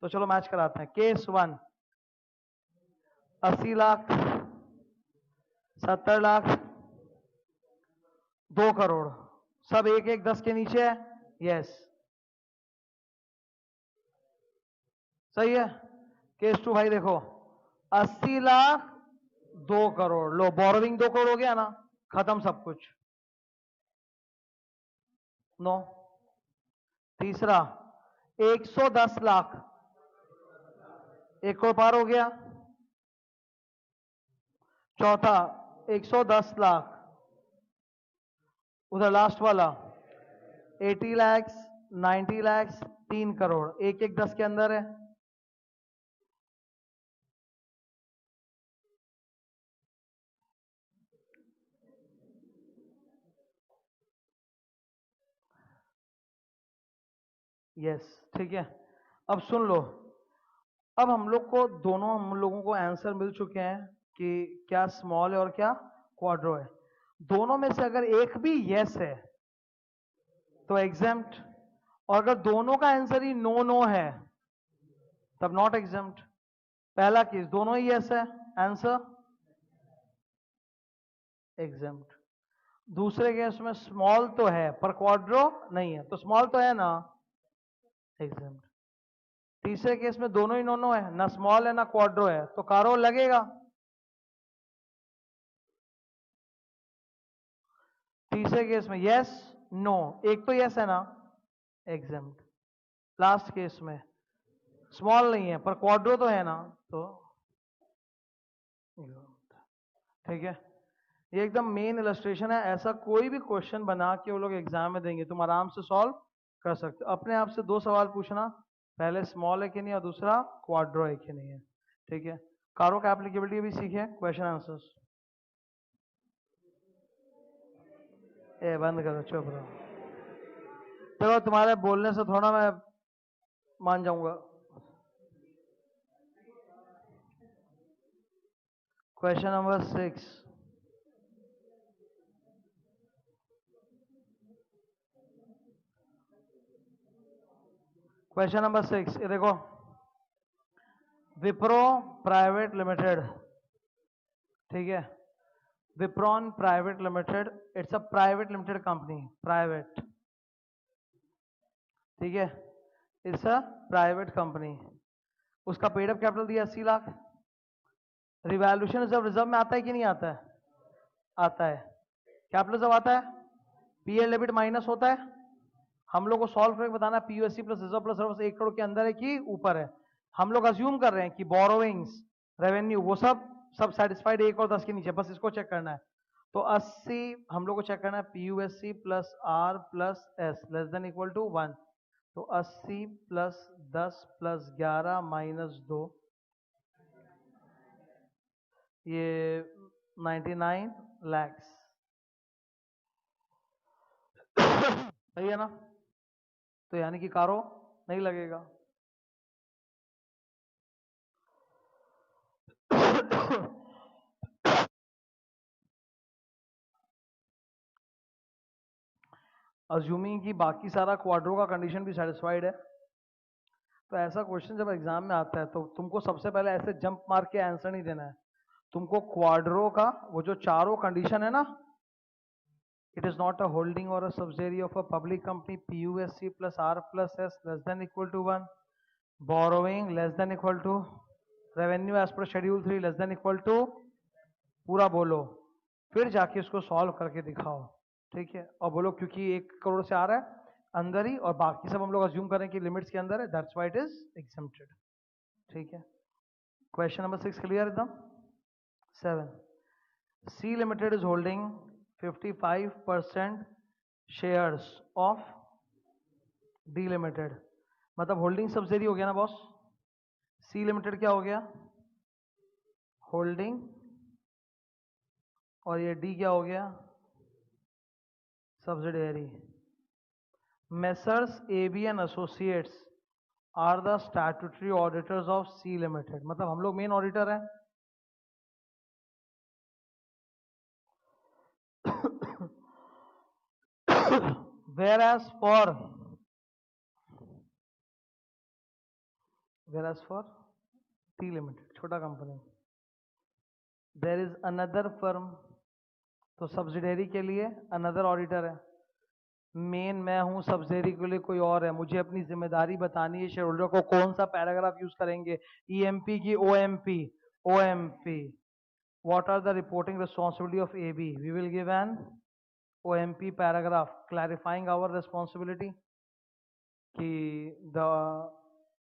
तो चलो मैच कराते हैं। केस 1 80 लाख, 70 लाख, 2 करोड़, सब एक एक 10 के नीचे है यस। सही है। केस 2 भाई देखो, 80 लाख, 2 करोड़, लो बोरोविंग 2 करोड़ हो गया ना, खत्म सब कुछ। नो। तीसरा 110 लाख, 1 करोड़ पार हो गया। चौथा 110 लाख, उधर लास्ट वाला 80 लाख, 90 लाख, 3 करोड़, एक एक 10 के अंदर है। यस ठीक है। अब सुन लो, अब हम लोग को दोनों हम लोगों को आंसर मिल चुके हैं कि क्या स्मॉल है और क्या क्वाड्रो है। दोनों में से अगर एक भी यस है तो एग्जाम्प्ट, और अगर दोनों का आंसर ही नो नो है तब नॉट एग्जाम्प्ट। पहला केस दोनों ही यस है, आंसर एग्जाम्प्ट। दूसरे केस में स्मॉल तो है पर क्वाड्रो नहीं है, तो स्मॉल तो है ना, एग्जाम्प्ट। तीसरे केस में दोनों ही नो नो है, ना स्मॉल है ना क्वाड्रो है, तो कारो लगेगा। तीसरे केस में यस नो, एक तो यस है ना, एग्जाम्प्ट। लास्ट केस में स्मॉल नहीं है पर क्वाड्रो तो है ना, तो ठीक है। ये एकदम मेन इलस्ट्रेशन है। ऐसा कोई भी क्वेश्चन बना के वो लोग एग्जाम में देंगे, तुम आराम से सॉल्व कर सकते हो। अपने आप से 2 सवाल पूछना, पहले स्मॉल है कि नहीं और दूसरा क्वाड्रो है कि नहीं है। ठीक है। कारो का एप्लीकेबिलिटी भी सीखे, क्वेश्चन आंसर्स। ए बंद करो, चुप रहो। चलो तुम्हारे बोलने से थोड़ा मैं मान जाऊंगा। क्वेश्चन नंबर 6, क्वेश्चन नंबर 6 ये देखो, विप्रो प्राइवेट लिमिटेड, ठीक है, Wipron private limited, it's a private limited company, private, ठीक है, इट्स अ प्राइवेट कंपनी। उसका पेड अप कैपिटल दिया 80 लाख। रिवैल्यूएशन रिजर्व, रिजर्व में आता है कि नहीं आता है, आता है। कैपिटल रिजर्व आता है, पीएल डेबिट माइनस होता है। हम लोग को सॉल्व करके बताना है PUSC plus reserve plus service 1 crore के अंदर है कि ऊपर है। हम लोग अज्यूम कर रहे हैं कि बोरोविंग्स रेवेन्यू वो सब सब सेटिस्फाइड 1 और 10 के नीचे, बस इसको चेक करना है। तो 80 हम लोग को चेक करना है PUSC plus R plus S less than equal to 1। तो 80 प्लस 10 प्लस 11 माइनस 2, ये 99 lakhs। सही है ना, तो यानी कि कारो नहीं लगेगा। अज्यूमिंग कि बाकी सारा क्वाड्रो का कंडीशन भी सेटिस्फाइड है, तो ऐसा क्वेश्चन जब एग्जाम में आता है तो तुमको सबसे पहले ऐसे जंप मार के आंसर नहीं देना है। तुमको क्वाड्रो का वो जो चारों कंडीशन है ना, it is not a holding और a subsidiary of a public company, PUSC plus R plus S less than equal to 1, borrowing less than equal to, revenue as per schedule 3 less than equal to, पूरा बोलो, फिर जाके उसको solve करके दिखाओ। ठीक है, और बोलो क्योंकि 1 करोड़ से आ रहा है अंदर ही और बाकी सब हम लोग अज्यूम करें कि लिमिट्स के अंदर है, that's why it is exempted. ठीक है। क्वेश्चन नंबर 6 क्लियर एकदम। 7, C limited is holding 55% shares of D limited, मतलब होल्डिंग सब्सिडी हो गया ना बॉस। सी लिमिटेड क्या हो गया, होल्डिंग, और ये डी क्या हो गया, subsidiary. Messrs AB and associates are the statutory auditors of C limited, मतलब हम लोग मेन ऑडिटर हैं। whereas for T Limited, छोटा कंपनी, there is another firm, तो सब्सिडरी के लिए अनदर ऑडिटर है, मेन मैं हूं, सब्सिडरी के लिए कोई और है, मुझे अपनी जिम्मेदारी बतानी है शेयर होल्डर को कौन सा पैराग्राफ यूज करेंगे, ईएमपी की OMP, OMP, what are the reporting responsibility of AB, we will give an OMP paragraph clarifying our responsibility कि the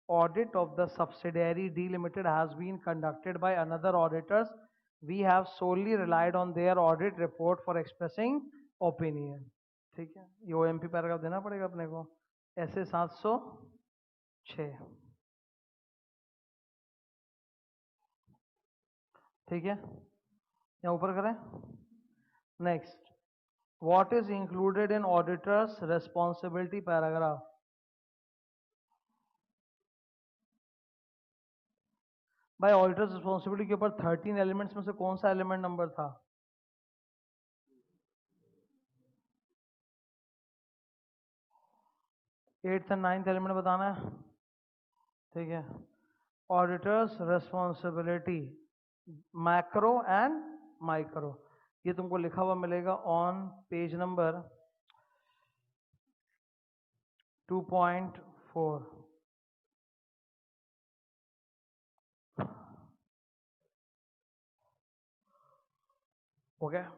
audit of the subsidiary D Limited has been conducted by another auditors, we have solely relied on their audit report for expressing opinion. ठीक है, ये OMP paragraph देना पड़ेगा अपने को, ऐसे 706, ठीक है, या ऊपर करें। Next, what is included in auditors responsibility paragraph, भाई ऑडिटर्स रिस्पॉन्सिबिलिटी के ऊपर 13 एलिमेंट्स में से कौन सा एलिमेंट नंबर था, 8th एंड 9th एलिमेंट बताना है, ठीक है। Auditors responsibility macro and micro, ये तुमको लिखा हुआ मिलेगा ऑन पेज नंबर 2.4, हो गया।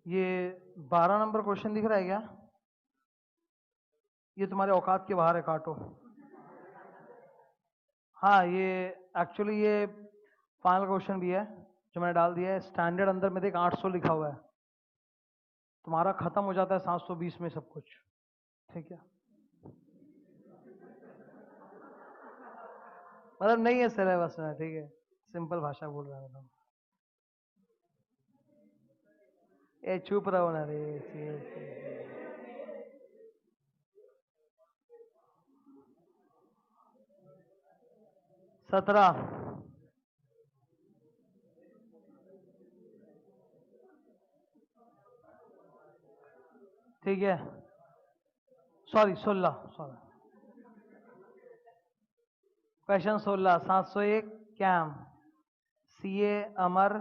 ये 12 नंबर क्वेश्चन दिख रहा है क्या, ये तुम्हारे औकात के बाहर है, काटो। हाँ, ये एक्चुअली ये फाइनल क्वेश्चन भी है जो मैंने डाल दिया है, स्टैंडर्ड अंदर में देख 800 लिखा हुआ है, तुम्हारा खत्म हो जाता है 720 में सब कुछ, ठीक है, मतलब नहीं है सिलेबस में, ठीक है, सिंपल भाषा बोल रहा हूँ। ए चुप रहो ना रे, 17, ठीक है, सॉरी 16, सॉरी, क्वेश्चन 16, 701, कैम CA Amar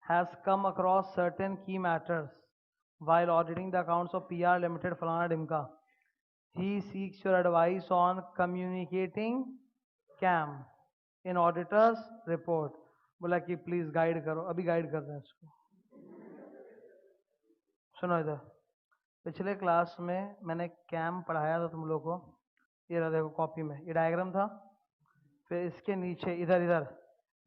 has come across certain key matters while auditing the accounts of PR Limited Falana Dimka. He seeks your advice on communicating CAM in auditor's report. बोला कि प्लीज गाइड करो, अभी guide कर रहे हैं इसको। सुनो इधर, पिछले क्लास में मैंने कैम पढ़ाया था तुम लोग को, ये रहा देखो कॉपी में, ये डायग्राम था, फिर इसके नीचे इधर इधर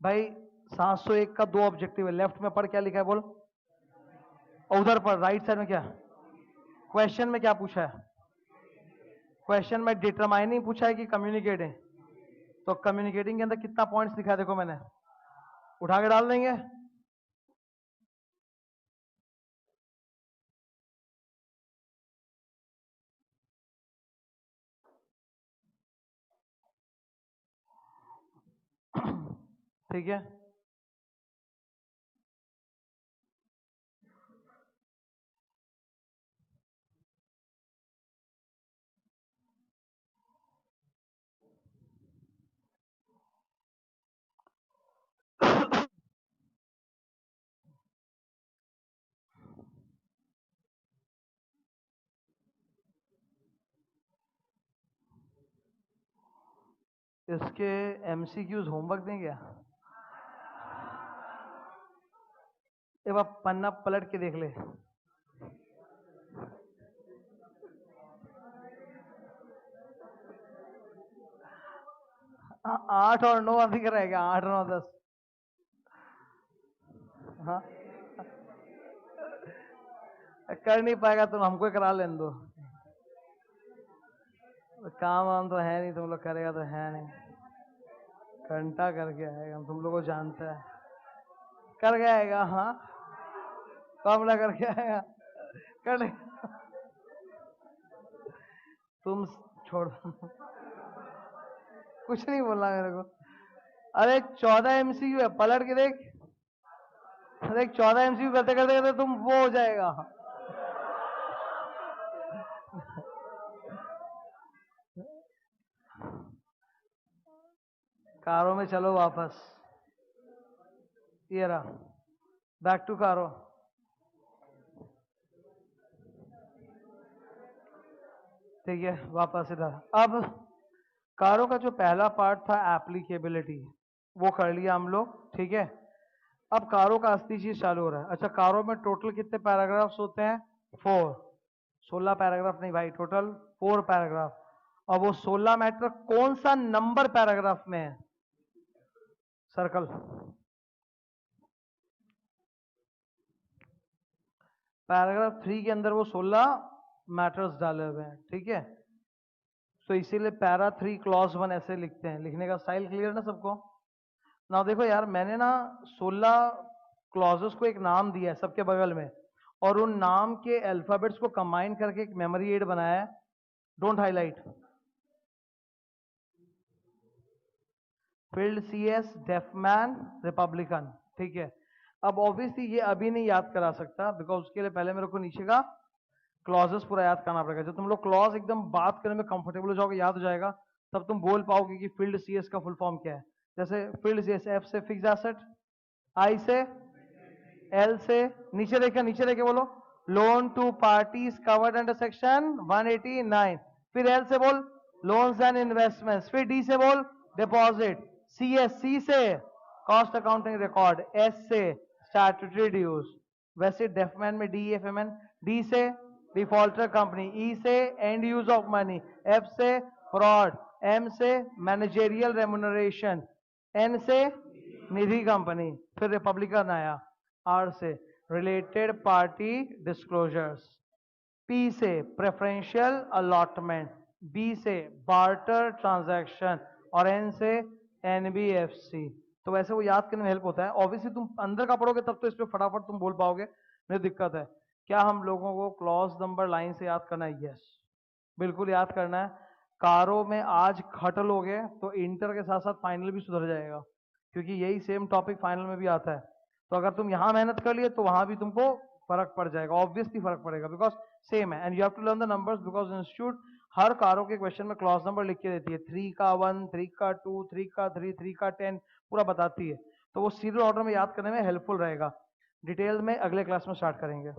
भाई 701 का 2 ऑब्जेक्टिव है, लेफ्ट में पढ़ क्या लिखा है बोल, और उधर पर राइट साइड में क्या, क्वेश्चन में क्या पूछा है, क्वेश्चन में डिटरमाइनिंग पूछा है कि कम्युनिकेटिंग, तो कम्युनिकेटिंग के अंदर कितना पॉइंट्स लिखा है देखो, मैंने उठा के डाल देंगे, ठीक है। इसके MCQs होमवर्क दें क्या, एक बार पन्ना पलट के देख ले, 8 और 9 अधिक रहेगा, 8 9 10, हाँ कर नहीं पाएगा तो हमको करा लेने दो, काम वाम तो है नहीं, तुम लोग करेगा तो है नहीं, घंटा करके आएगा, हम तुम लोग को जानता है, करके आएगा। हाँ, कमला करके आएगा, कर तुम छोड़, कुछ नहीं बोलना मेरे को। अरे 14 MCQ है, पलट के देख। अरे 14 MCQ करते करते करते तुम वो हो जाएगा। कारो में चलो वापस, ये रहा, बैक टू कारो। ठीक है, वापस इधर। अब कारो का जो पहला पार्ट था एप्लीकेबिलिटी, वो कर लिया हम लोग। ठीक है, अब कारो का असली चीज चालू हो रहा है। अच्छा, कारो में टोटल कितने पैराग्राफ्स होते हैं? 4। 16 पैराग्राफ नहीं भाई, टोटल 4 पैराग्राफ। और वो 16 मैटर कौन सा नंबर पैराग्राफ में है? सर्कल। पैराग्राफ 3 के अंदर वो 16 मैटर्स डाले हुए हैं। ठीक है, तो इसीलिए पैरा 3 क्लॉज 1 ऐसे लिखते हैं। लिखने का स्टाइल क्लियर ना सबको? ना देखो यार, मैंने ना 16 क्लॉजेस को एक नाम दिया है सबके बगल में, और उन नाम के अल्फाबेट्स को कंबाइन करके एक मेमोरी एड बनाया है। Don't highlight. फील्ड CS, डेफमैन, रिपब्लिकन। ठीक है, अब ऑब्वियसली ये अभी नहीं याद करा सकता, बिकॉज उसके लिए पहले मेरे को नीचे का क्लॉजेस पूरा याद करना पड़ेगा। जब तुम लोग क्लॉज एकदम बात करने में कंफर्टेबल हो जाओगे, याद हो जाएगा, तब तुम बोल पाओगे कि फील्ड CS का फुल फॉर्म क्या है। जैसे फील्ड CS, F से फिक्स एसेट, I से, L से, नीचे देखे बोलो, loan to parties covered under section 189। फिर L से बोल, लोन्स एंड इन्वेस्टमेंट्स। फिर D से बोल, डिपॉजिट। C से कॉस्ट अकाउंटिंग रिकॉर्ड। S से स्टैट्यूटरी ड्यूज। वैसे डेफमैन में DEFMN। D से डिफॉल्टर कंपनी। E से end use of money. F से फ्रॉड। M से मैनेजेरियल रेम्युनरेशन। N से निधि कंपनी। फिर रिपब्लिकन आया। R से रिलेटेड पार्टी डिस्क्लोजर्स। P से प्रेफरेंशियल अलॉटमेंट। B से बार्टर ट्रांजैक्शन। और N से NBFC। तो वैसे वो याद करने में हेल्प होता है। ऑब्वियसली तुम अंदर का पढ़ोगे तब तो इस पे फटाफट तुम बोल पाओगे, मेरी दिक्कत है। क्या हम लोगों को क्लॉज नंबर लाइन से याद करना है? यस, बिल्कुल याद करना है। कारो में आज खट लोगे तो इंटर के साथ साथ फाइनल भी सुधर जाएगा, क्योंकि यही सेम टॉपिक फाइनल में भी आता है। तो अगर तुम यहाँ मेहनत कर लिए तो वहां भी तुमको फर्क पड़ जाएगा, ऑब्वियसली फर्क पड़ेगा, बिकॉज सेम है। And you have to learn the numbers, because institute हर कारो के क्वेश्चन में क्लॉज नंबर लिख के देती है। 3 का 1, 3 का 2, 3 का 3, 3 का 10 पूरा बताती है। तो वो सीरियल ऑर्डर में याद करने में हेल्पफुल रहेगा। डिटेल में अगले क्लास में स्टार्ट करेंगे।